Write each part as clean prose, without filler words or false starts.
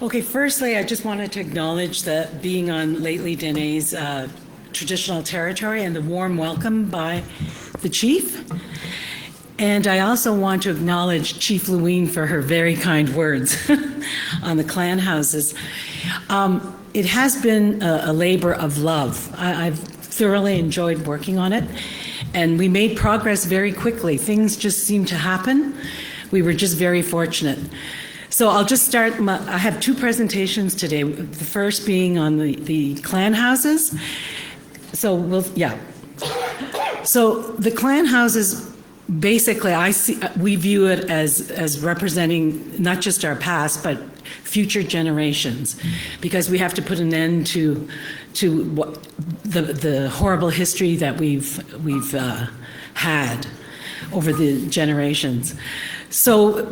Okay, firstly, I just wanted to acknowledge that being on Lately Dene's traditional territory and the warm welcome by the chief. And I also want to acknowledge Chief Louine for her very kind words on the clan houses. It has been a labor of love. I've thoroughly enjoyed working on it, and we made progress very quickly. Things just seemed to happen. We were just very fortunate. So I'll just start. I have two presentations today. The first being on the clan houses. So So the clan houses, basically, we view it as representing not just our past, but future generations, because we have to put an end to what the horrible history that we've had over the generations. So.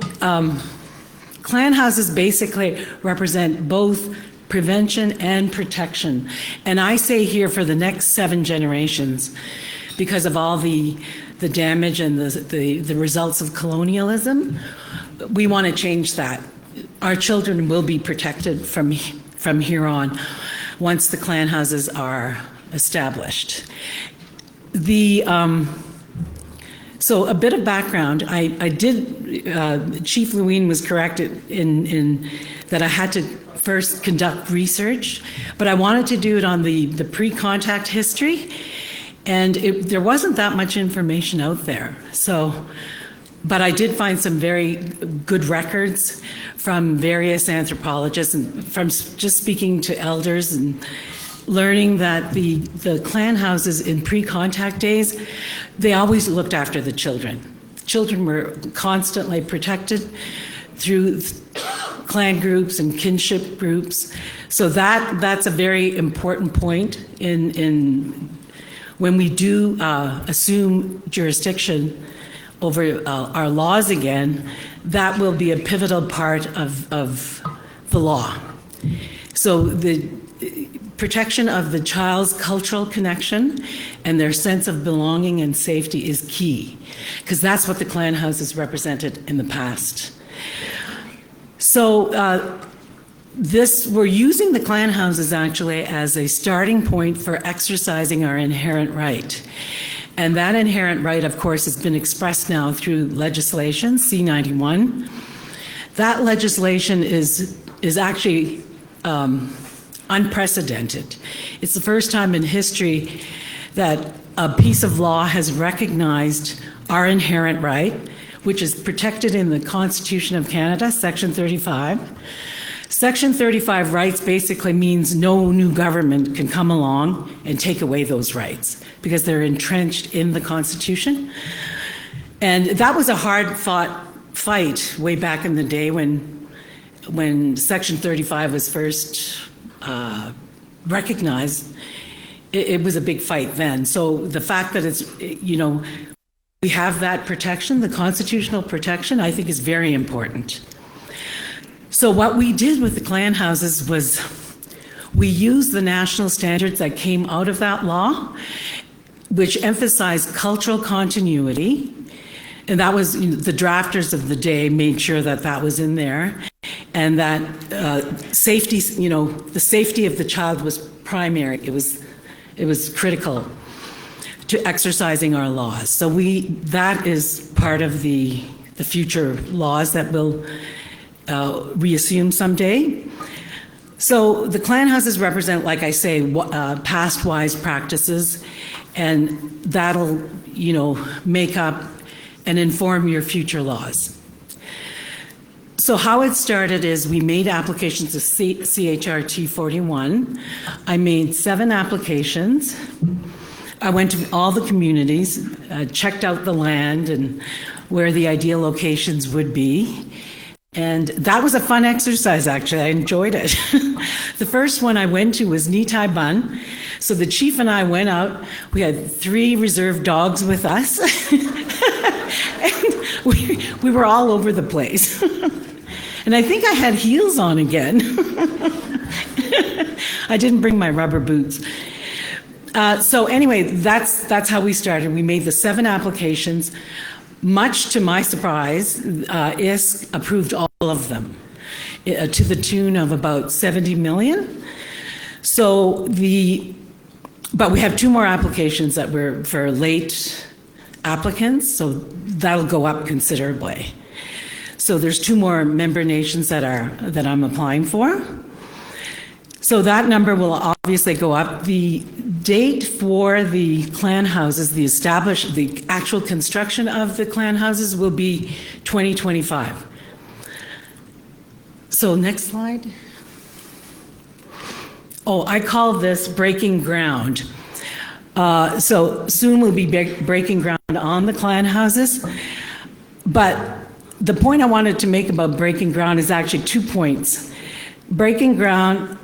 Clan houses basically represent both prevention and protection. And I say here for the next 7 generations, because of all the damage and the results of colonialism, we want to change that. Our children will be protected from here once the clan houses are established. So a bit of background, I did, Chief Louine was correct in that I had to first conduct research, but I wanted to do it on the pre-contact history, and there wasn't that much information out there. But I did find some very good records from various anthropologists and from just speaking to elders and learning that the clan houses in pre-contact days, they always looked after the children. Children were constantly protected through clan groups and kinship groups. So that's a very important point in when we do assume jurisdiction over our laws again. That will be a pivotal part of the law. So the protection of the child's cultural connection and their sense of belonging and safety is key, because that's what the clan houses represented in the past. So we're using the clan houses actually as a starting point for exercising our inherent right. And that inherent right, of course, has been expressed now through legislation, C-91. That legislation is actually unprecedented. It's the first time in history that a piece of law has recognized our inherent right, which is protected in the Constitution of Canada, Section 35. Section 35 rights basically means no new government can come along and take away those rights because they're entrenched in the Constitution. And that was a hard-fought fight way back in the day when Section 35 was first recognized. It was a big fight then. So the fact that it's, we have that protection, the constitutional protection, I think is very important. So what we did with the clan houses was we used the national standards that came out of that law, which emphasized cultural continuity. And that was, the drafters of the day made sure that that was in there. And that safety, the safety of the child was primary. It was critical to exercising our laws. So that is part of the future laws that we'll reassume someday. So the clan houses represent, like I say, past wise practices, and that'll, make up and inform your future laws. So how it started is we made applications to CHRT 41. I made 7 applications. I went to all the communities, checked out the land and where the ideal locations would be. And that was a fun exercise, actually. I enjoyed it. The first one I went to was Nitai Bun. So the chief and I went out. We had 3 reserve dogs with us. And we were all over the place. And I think I had heels on again. I didn't bring my rubber boots. So anyway, that's how we started. We made the 7 applications. Much to my surprise, ISK approved all of them. to the tune of about 70 million. But we have 2 more applications that were for late applicants, so that'll go up considerably. So there's 2 more member nations that I'm applying for. So that number will obviously go up. The date for the clan houses, the actual construction of the clan houses will be 2025. So next slide. Oh, I call this breaking ground. So soon we'll be breaking ground on the clan houses. But the point I wanted to make about breaking ground is actually 2 points. Breaking ground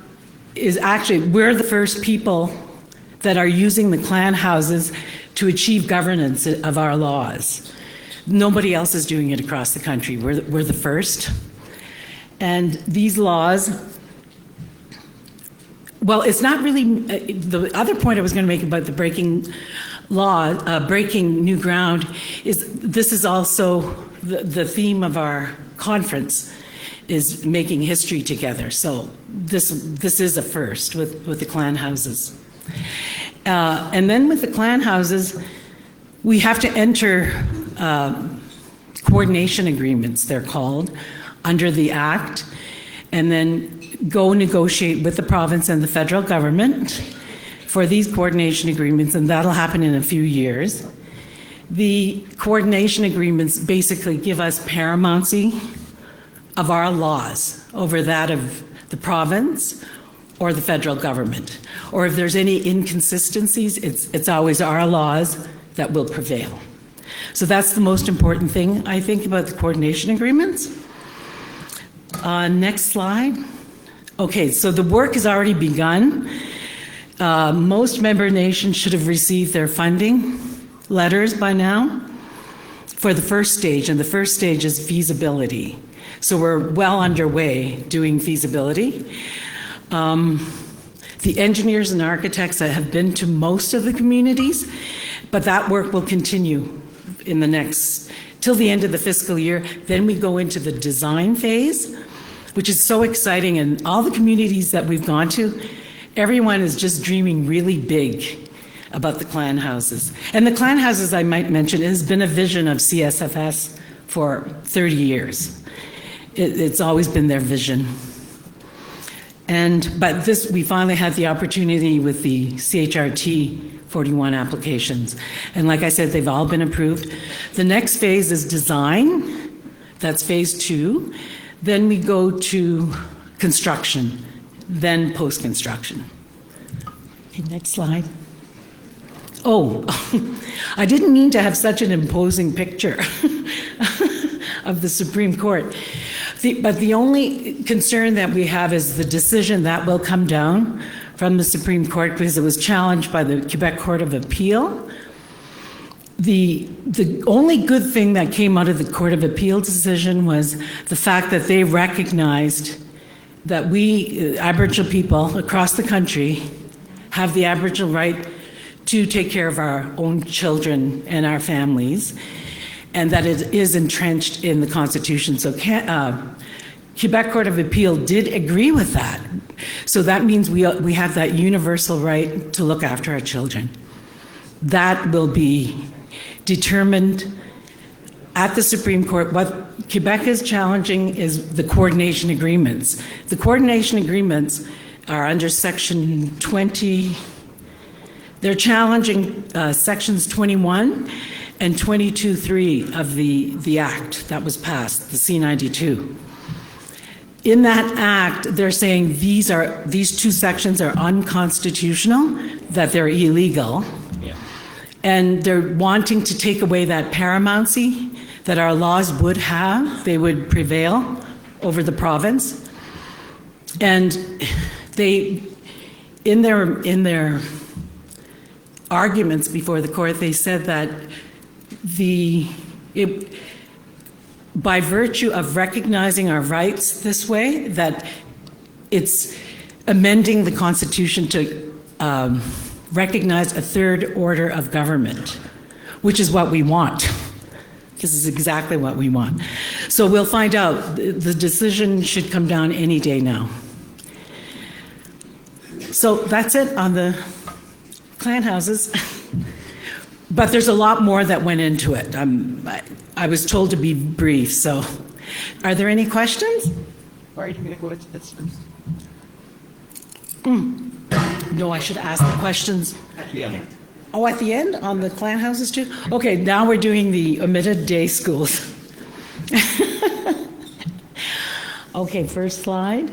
is actually, we're the first people that are using the clan houses to achieve governance of our laws. Nobody else is doing it across the country. We're the first. And these laws, well, it's not really, the other point I was going to make about the breaking new ground is this is also the theme of our conference, is making history together. So this is a first with the clan houses. And then with the clan houses, we have to enter coordination agreements, they're called, under the Act, and then go negotiate with the province and the federal government for these coordination agreements, and that'll happen in a few years. The coordination agreements basically give us paramountcy of our laws over that of the province or the federal government. Or if there's any inconsistencies, it's always our laws that will prevail. So that's the most important thing, I think, about the coordination agreements. Next slide. Okay, so the work has already begun. Most member nations should have received their funding letters by now for the first stage, and the first stage is feasibility. So we're well underway doing feasibility. The engineers and architects that have been to most of the communities, but that work will continue in the next, till the end of the fiscal year. Then we go into the design phase, which is so exciting, and all the communities that we've gone to, everyone is just dreaming really big about the clan houses. And the clan houses, I might mention, has been a vision of CSFS for 30 years. It's always been their vision. But this, we finally had the opportunity with the CHRT 41 applications. And like I said, they've all been approved. The next phase is design. That's phase 2. Then we go to construction, then post-construction. Okay, next slide. Oh, I didn't mean to have such an imposing picture of the Supreme Court. But the only concern that we have is the decision that will come down from the Supreme Court, because it was challenged by the Quebec Court of Appeal. The only good thing that came out of the Court of Appeal decision was the fact that they recognized that we, Aboriginal people across the country, have the Aboriginal right to take care of our own children and our families, and that it is entrenched in the Constitution. So Quebec Court of Appeal did agree with that. So that means we have that universal right to look after our children. That will be determined at the Supreme Court. What Quebec is challenging is the coordination agreements. The coordination agreements are under Section 20. They're challenging Sections 21 and 22.3 of the Act that was passed, the C-92. In that Act, they're saying these 2 sections are unconstitutional, that they're illegal, and they're wanting to take away that paramountcy that our laws would have. They would prevail over the province. And they, in their arguments before the court, they said that by virtue of recognizing our rights this way, that it's amending the Constitution to recognize a third order of government, which is what we want. This is exactly what we want. So we'll find out. The decision should come down any day now. So that's it on the clan houses. But there's a lot more that went into it. I was told to be brief, so are there any questions? Or are you going to go into this first? No, I should ask the questions. At the end. Oh, at the end on the clan houses too? Okay, now we're doing the omitted day schools. Okay, first slide.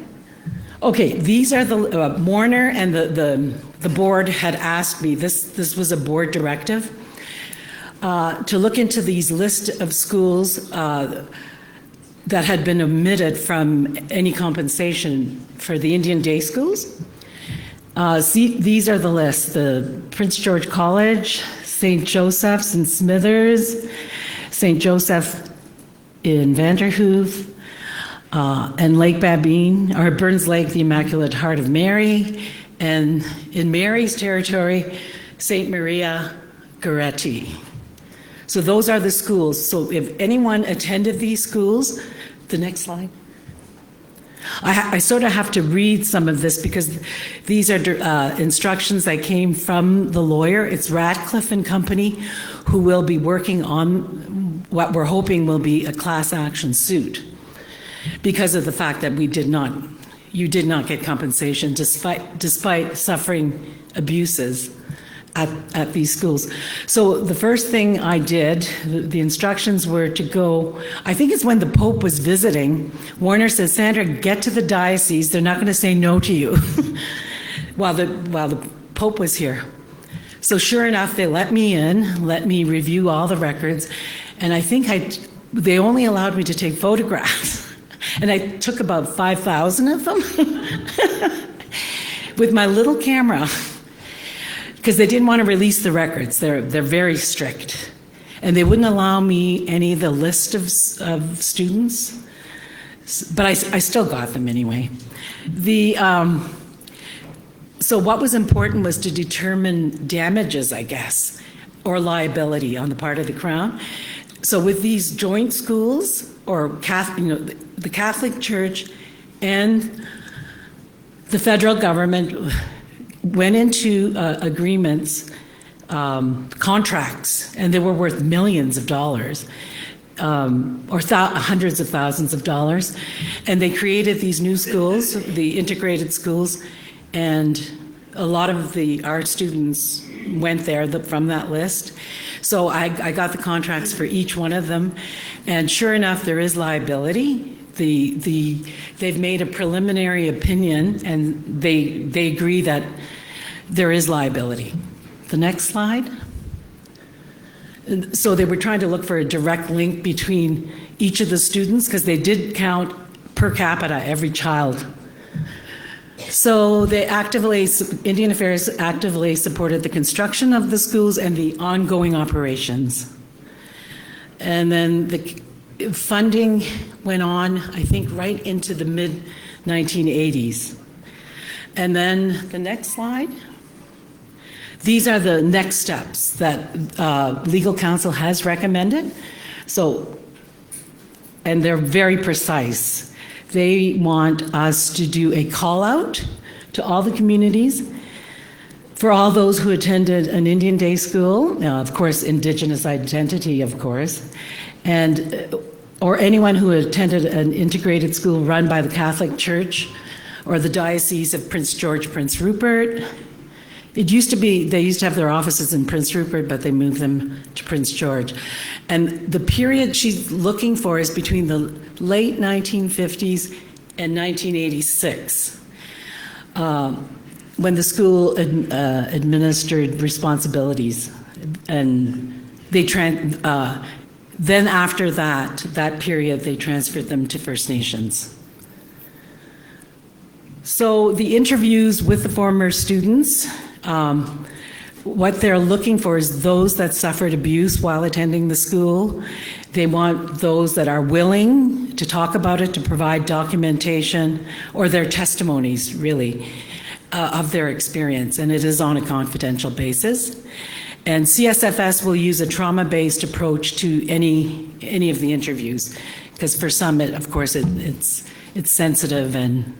Okay, these are the, Warner and the board had asked me, this was a board directive, to look into these list of schools that had been omitted from any compensation for the Indian day schools. See, these are the lists: the Prince George College, St. Joseph's in Smithers, St. Joseph in Vanderhoof, and Lake Babine, or Burns Lake, the Immaculate Heart of Mary, and in Mary's territory, St. Maria Goretti. So those are the schools. So if anyone attended these schools, the next slide. I sort of have to read some of this because these are instructions that came from the lawyer. It's Radcliffe and Company, who will be working on what we're hoping will be a class action suit because of the fact that you did not get compensation despite suffering abuses at these schools. So the first thing I did, the instructions were to go, I think it's when the Pope was visiting, Warner says, Sandra, get to the diocese, they're not going to say no to you, while the Pope was here. So sure enough, they let me in, let me review all the records, and I think they only allowed me to take photographs, and I took about 5,000 of them with my little camera, because they didn't want to release the records. They're very strict. And they wouldn't allow me any of the list of students, but I still got them anyway. So what was important was to determine damages, I guess, or liability on the part of the Crown. So with these joint schools, or the Catholic Church and the federal government went into agreements, contracts, and they were worth millions of dollars, or hundreds of thousands of dollars. And they created these new schools, the integrated schools, and a lot of our students went there from that list. So I got the contracts for each one of them, and sure enough, there is liability. They've made a preliminary opinion, and they agree that there is liability. The next slide. So they were trying to look for a direct link between each of the students because they did count per capita every child. So Indian Affairs actively supported the construction of the schools and the ongoing operations. And then the funding went on, I think, right into the mid-1980s. And then the next slide. These are the next steps that legal counsel has recommended. So, and they're very precise. They want us to do a call out to all the communities for all those who attended an Indian day school, of course, Indigenous identity, of course, or anyone who attended an integrated school run by the Catholic Church or the Diocese of Prince George, Prince Rupert. They used to have their offices in Prince Rupert, but they moved them to Prince George. And the period she's looking for is between the late 1950s and 1986, when the school administered responsibilities. And then after that period, they transferred them to First Nations. So the interviews with the former students, what they're looking for is those that suffered abuse while attending the school. They want those that are willing to talk about it, to provide documentation, or their testimonies, really, of their experience, and it is on a confidential basis. And CSFS will use a trauma-based approach to any of the interviews, because for some, of course, it's sensitive and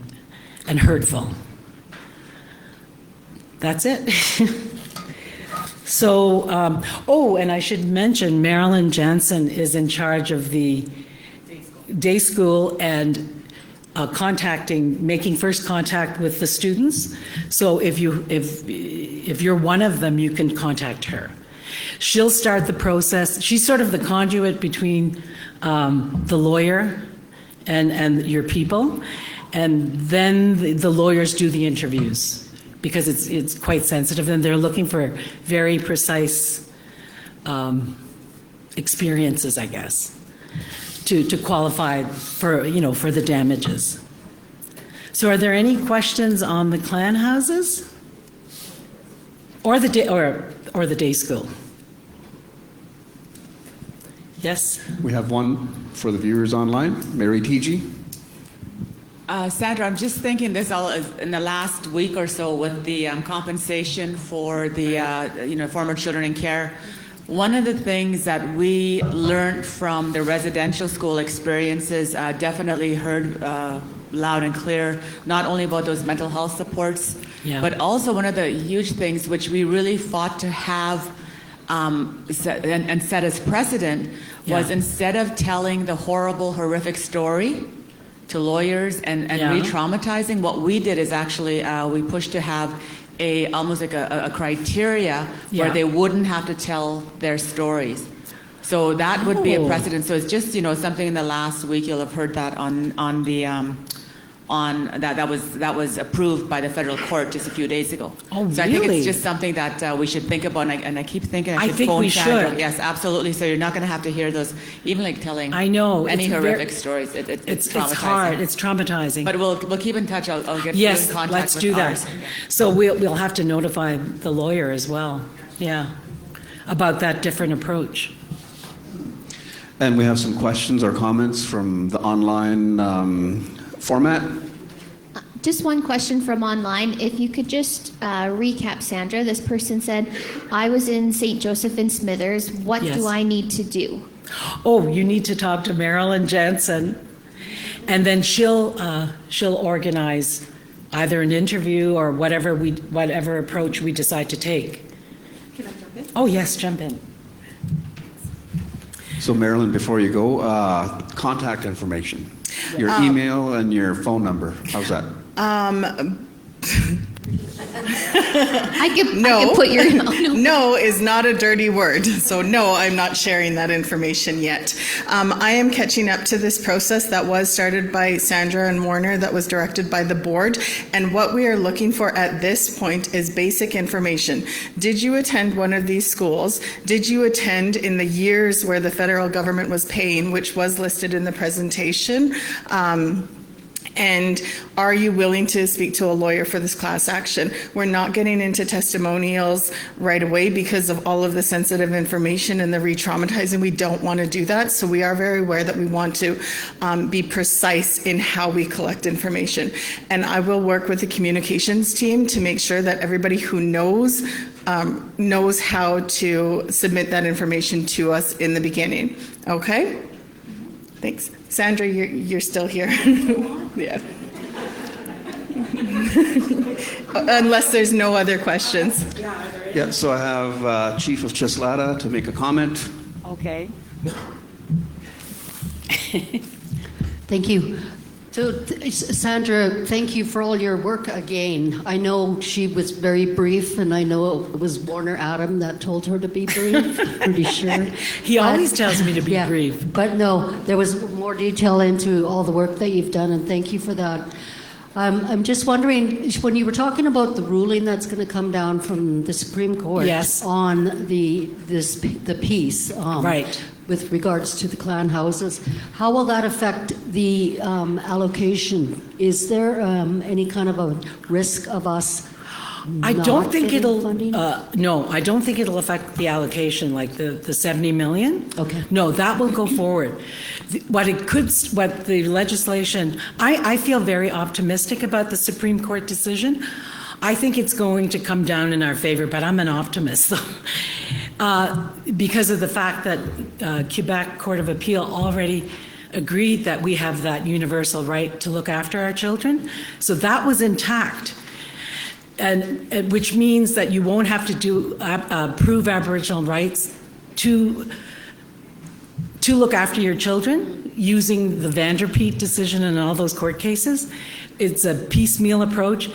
hurtful. That's it. So, and I should mention, Marilyn Jansen is in charge of the day school and making first contact with the students. So if you're one of them, you can contact her. She'll start the process. She's sort of the conduit between the lawyer and your people, and then the lawyers do the interviews, because it's quite sensitive, and they're looking for very precise experiences, I guess, to qualify for the damages. So, are there any questions on the clan houses or the day school? Yes. We have one for the viewers online. Mary TG. Sandra, I'm just thinking this all in the last week or so with the compensation for the former children in care. One of the things that we learned from the residential school experiences, definitely heard loud and clear, not only about those mental health supports, but also one of the huge things which we really fought to have and set as precedent was, instead of telling the horrible, horrific story to lawyers and re-traumatizing, what we did is actually we pushed to have almost like a criteria where they wouldn't have to tell their stories. So that would be a precedent. So it's just something in the last week you'll have heard that on the that was approved by the federal court just a few days ago. Oh, so really? I think it's just something that we should think about, and I keep thinking I think phone we Sandra. should. Yes, absolutely. So you're not going to have to hear those, even like telling any it's horrific stories. It's traumatizing. It's hard. It's traumatizing. But we'll keep in touch. I'll get you in contact let's with do that. ours. So we'll have to notify the lawyer as well. Yeah, about that different approach. And we have some questions or comments from the online format. Just one question from online. If you could just recap, Sandra. This person said, I was in St. Joseph in Smithers. What do I need to do? Oh, you need to talk to Marilyn Jansen, and then she'll organize either an interview or whatever approach we decide to take. Can I jump in? Oh, yes, jump in. So Marilyn, before you go, contact information, your email and your phone number. How's that? I could put your No is not a dirty word. So no, I'm not sharing that information yet. I am catching up to this process that was started by Sandra and Warner, that was directed by the board. And what we are looking for at this point is basic information. Did you attend one of these schools? Did you attend in the years where the federal government was paying, which was listed in the presentation? And are you willing to speak to a lawyer for this class action? We're not getting into testimonials right away because of all of the sensitive information and the re-traumatizing. We don't want to do that. So we are very aware that we want to be precise in how we collect information. And I will work with the communications team to make sure that everybody who knows how to submit that information to us in the beginning. Okay? Thanks. Sandra, you're still here. Yeah. Unless there's no other questions. Yeah, so I have Chief of Cheslata to make a comment. Okay. Thank you. So, Sandra, thank you for all your work again. I know she was very brief, and I know it was Warner Adam that told her to be brief, pretty sure. He always tells me to be brief. But no, there was more detail into all the work that you've done, and thank you for that. I'm just wondering, when you were talking about the ruling that's going to come down from the Supreme Court on the piece, right, with regards to the clan houses, how will that affect the allocation? Is there any kind of a risk of us? I don't think it'll. No, I don't think it'll affect the allocation, like the 70 million. Okay. No, that will go forward. What the legislation, I feel very optimistic about the Supreme Court decision. I think it's going to come down in our favor, but I'm an optimist. So because of the fact that Quebec Court of Appeal already agreed that we have that universal right to look after our children. So that was intact. And which means that you won't have to prove Aboriginal rights to look after your children using the Vanderpeet decision and all those court cases. It's a piecemeal approach.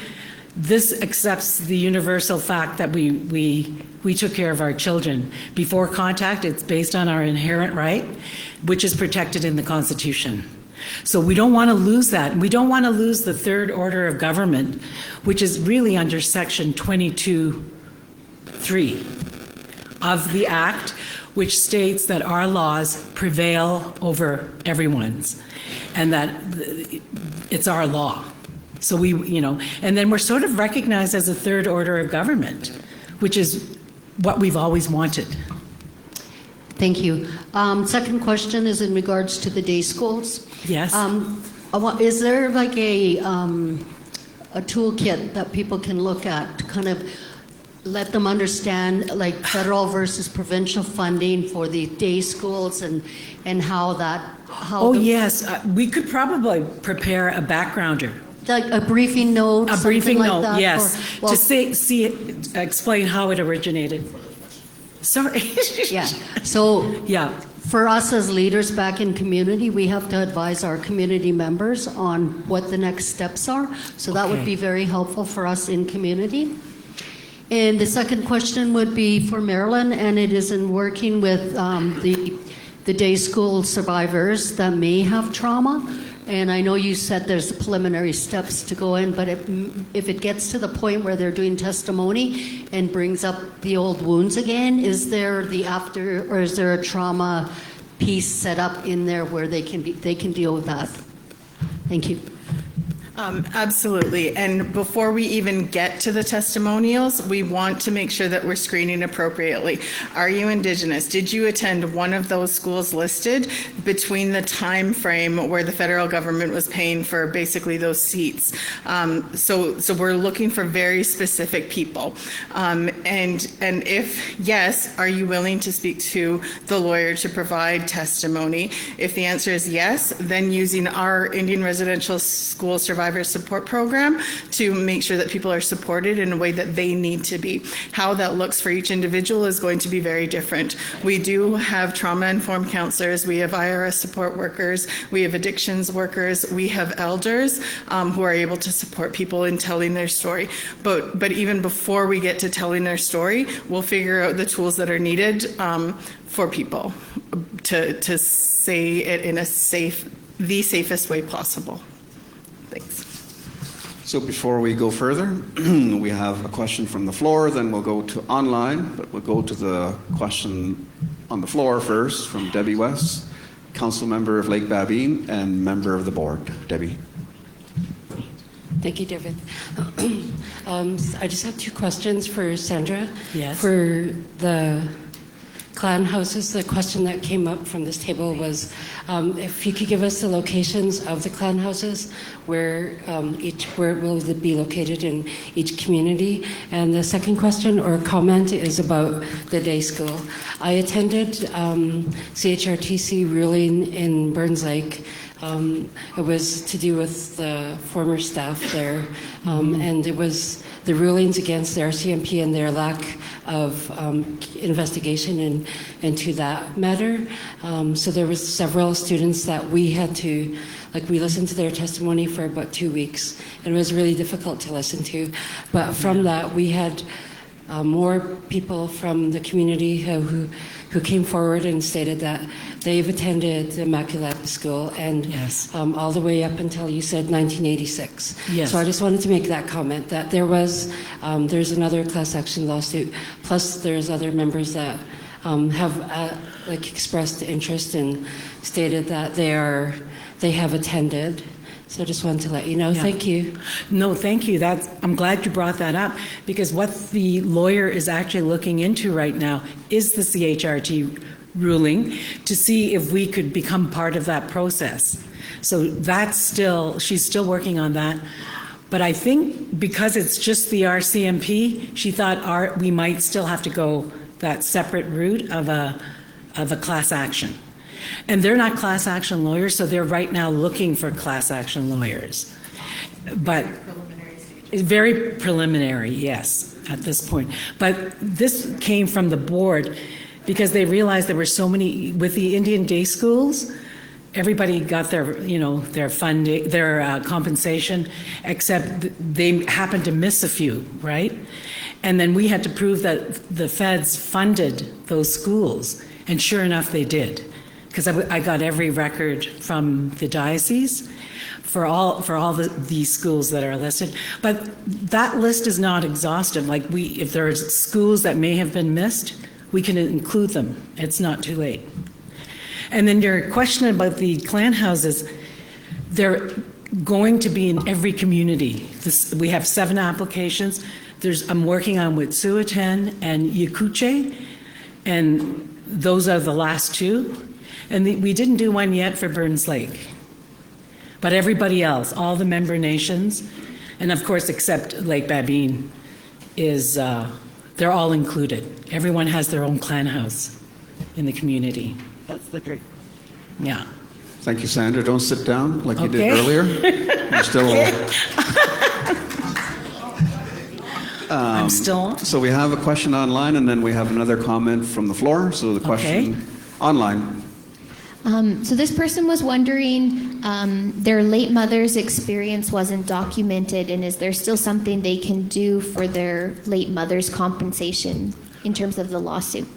This accepts the universal fact that we took care of our children. Before contact, it's based on our inherent right, which is protected in the Constitution. So we don't want to lose that. We don't want to lose the third order of government, which is really under Section 22(3) of the Act, which states that our laws prevail over everyone's, and that it's our law. So and then we're sort of recognized as a third order of government, which is what we've always wanted. Thank you. Second question is in regards to the day schools. Yes. Is there like a toolkit that people can look at to kind of let them understand like federal versus provincial funding for the day schools and how yes, we could probably prepare a backgrounder. Like a briefing note? A briefing like note, that, yes, to explain how it originated. Sorry. Yeah. So yeah. For us as leaders back in community, we have to advise our community members on what the next steps are. So that would be very helpful for us in community. And the second question would be for Marilyn, and it is in working with the day school survivors that may have trauma. And I know you said there's preliminary steps to go in, but if it gets to the point where they're doing testimony and brings up the old wounds again, is there or is there a trauma piece set up in there where they can deal with that? Thank you. Absolutely. And before we even get to the testimonials, we want to make sure that we're screening appropriately. Are you Indigenous? Did you attend one of those schools listed between the time frame where the federal government was paying for basically those seats? So we're looking for very specific people. And if yes, are you willing to speak to the lawyer to provide testimony? If the answer is yes, then using our Indian Residential School Survivor Support Program to make sure that people are supported in a way that they need to be. How that looks for each individual is going to be very different. We do have trauma-informed counselors, we have IRS support workers, we have addictions workers, we have elders who are able to support people in telling their story. But even before we get to telling their story, we'll figure out the tools that are needed for people to say it in the safest way possible. Thanks. So before we go further, we have a question from the floor, then we'll go to online, but we'll go to the question on the floor first from Debbie West, Council Member of Lake Babine and Member of the Board. Debbie. Thank you, David. I just have two questions for Sandra. Yes. For the clan houses, the question that came up from this table was if you could give us the locations of the clan houses, where it will be located in each community. And the second question or comment is about the day school. I attended CHRTC ruling in Burns Lake. It was to do with the former staff there, and it was the rulings against the RCMP and their lack of investigation into that matter. So there was several students that we had to, we listened to their testimony for about 2 weeks, and it was really difficult to listen to. But from that, we had more people from the community who came forward and stated that they've attended the Immaculate School and yes. All the way up until you said 1986. Yes. So I just wanted to make that comment that there's another class action lawsuit, plus there's other members that have expressed interest and stated that they have attended. So I just wanted to let you know. Yeah. Thank you. No, thank you. I'm glad you brought that up, because what the lawyer is actually looking into right now is the CHRT ruling to see if we could become part of that process. So she's still working on that. But I think because it's just the RCMP, she thought we might still have to go that separate route of a class action. And they're not class action lawyers, so they're right now looking for class action lawyers. But it's very preliminary, yes, at this point. But this came from the board because they realized there were so many, with the Indian day schools, everybody got their, their funding, their compensation, except they happened to miss a few, right? And then we had to prove that the feds funded those schools, and sure enough, they did. Because I got every record from the diocese for all these schools that are listed. But that list is not exhaustive. Like if there are schools that may have been missed, we can include them. It's not too late. And then your question about the clan houses, they're going to be in every community. We have 7 applications. I'm working on Wet'suwet'en and Yakuche, and those are the last 2. And we didn't do one yet for Burns Lake. But everybody else, all the member nations, and of course except Lake Babine, they're all included. Everyone has their own clan house in the community. That's the trick. Yeah. Thank you, Sandra. Don't sit down like you did earlier. You're still... I'm still on. So we have a question online, and then we have another comment from the floor. So the question online. So this person was wondering, their late mother's experience wasn't documented, and is there still something they can do for their late mother's compensation in terms of the lawsuit?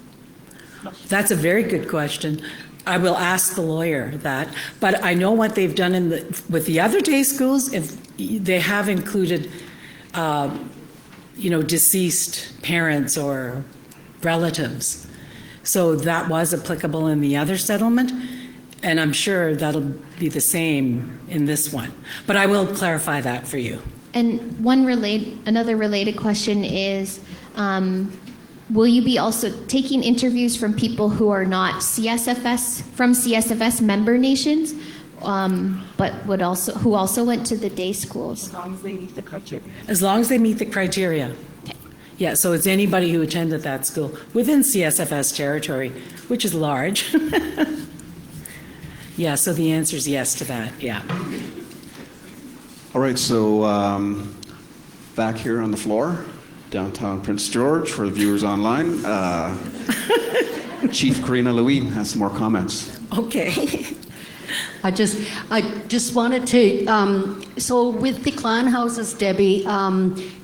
That's a very good question. I will ask the lawyer that, but I know what they've done with the other day schools. If they have included, deceased parents or relatives, so that was applicable in the other settlement, and I'm sure that'll be the same in this one. But I will clarify that for you. And another related question is, will you be also taking interviews from people who are not CSFS member nations, but who also went to the day schools? As long as they meet the criteria. As long as they meet the criteria. Yeah, so it's anybody who attended that school within CSFS territory, which is large. Yeah, so the answer is yes to that, yeah. All right, so back here on the floor, downtown Prince George, for the viewers online, Chief Karina Lewin has some more comments. Okay. I just wanted to, so with the clan houses, Debbie,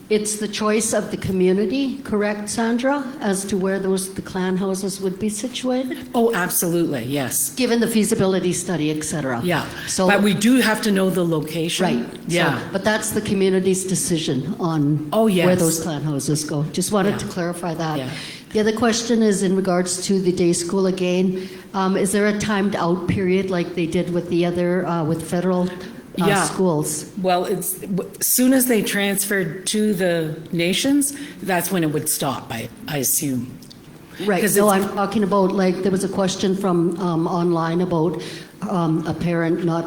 it's the choice of the community, correct, Sandra, as to where the clan houses would be situated? Oh, absolutely, yes. Given the feasibility study, et cetera. Yeah, So, but we do have to know the location. right. Yeah. So, but that's the community's decision on yes. where those clan houses go. Just wanted to clarify that. Yeah. The other question is in regards to the day school again. Is there a timed out period like they did with the other, with federal schools? Well, as soon as they transferred to the nations, that's when it would stop, I assume. Right. So I'm talking about, like, there was a question from online about a parent not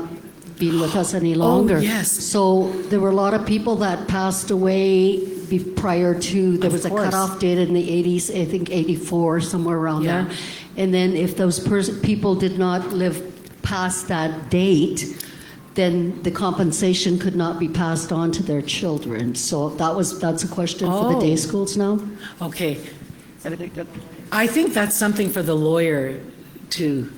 being with us any longer. Oh, yes. So there were a lot of people that passed away prior to, there was a cutoff date in the 80s, I think 84, somewhere around there. And then if those people did not live past that date, then the compensation could not be passed on to their children. So that's a question for the day schools now. Okay. I think that's something for the lawyer to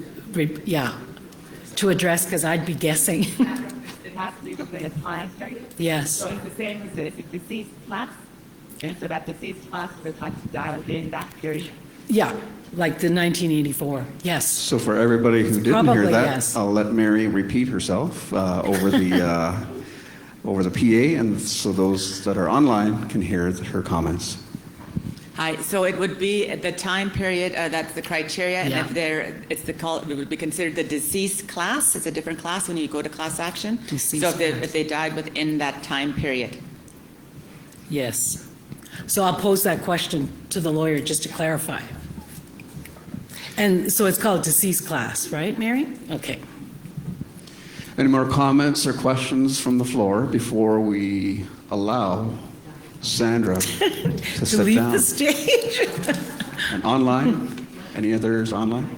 address, because I'd be guessing. It has to be within a time period. Yes. So it's the same as the deceased class. And so that deceased class would have to die within that period. Yeah, like the 1984. Yes. So for everybody who didn't Probably, hear that, yes. I'll let Mary repeat herself over the PA, and so those that are online can hear her comments. Hi. So it would be the time period. That's the criteria, and if it would be considered the deceased class. It's a different class when you go to class action. Deceased so if they died within that time period. Yes. So I'll pose that question to the lawyer just to clarify. And so it's called deceased class, right, Mary? Okay. Any more comments or questions from the floor before we allow Sandra to sit leave down? the stage. And online? Any others online?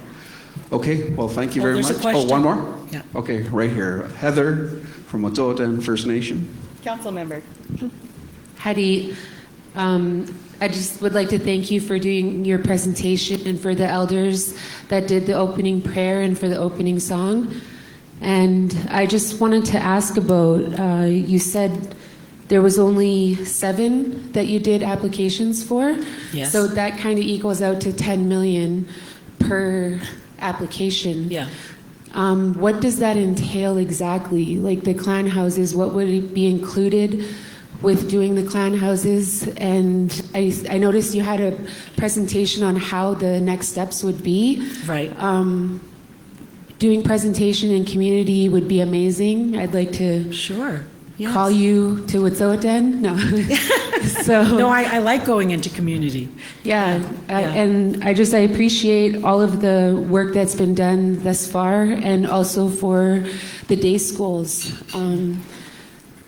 Okay, well, thank you Oh, very there's a much. question. One more? Yeah. Okay, right here. Heather from Wet'suwet'en First Nation. Council member. Hattie, I just would like to thank you for doing your presentation and for the elders that did the opening prayer and for the opening song. And I just wanted to ask about, you said there was only 7 that you did applications for. Yes. So that kind of equals out to 10 million per application. Yeah. What does that entail exactly? Like the clan houses, what would it be included with doing the clan houses? And I noticed you had a presentation on how the next steps would be. Right. Doing presentation in community would be amazing. I'd like to Sure. Yes. call you to Wet'suwet'en. No. So No, I like going into community. yeah, Yeah. and I appreciate all of the work that's been done thus far, and also for the day schools.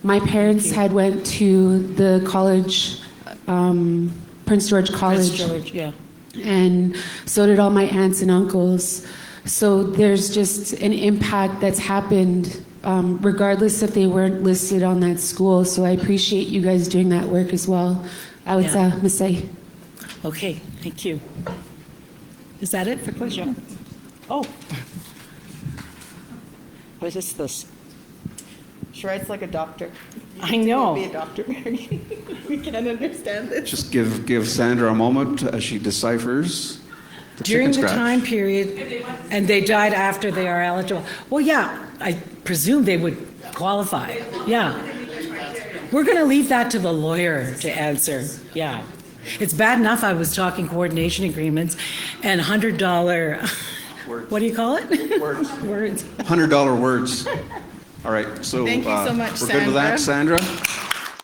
My parents had went to the college, Prince George College, Prince George, yeah. and so did all my aunts and uncles. So there's just an impact that's happened, regardless if they weren't listed on that school. So I appreciate you guys doing that work as well. Yeah. Masai. Okay, thank you. Is that it for questions? Oh. What is this? She writes like a doctor. I know. Be a doctor, Mary. We can't understand this. Just give Sandra a moment as she deciphers the During chicken the scratch. time period, and they died after they are eligible. Well, yeah, I presume they would qualify. Yeah. We're going to leave that to the lawyer to answer. Yeah. It's bad enough I was talking coordination agreements and $100, what do you call it? Words. Words. $100 words. All right, so Thank you so much, we're good with that, Sandra. Sandra?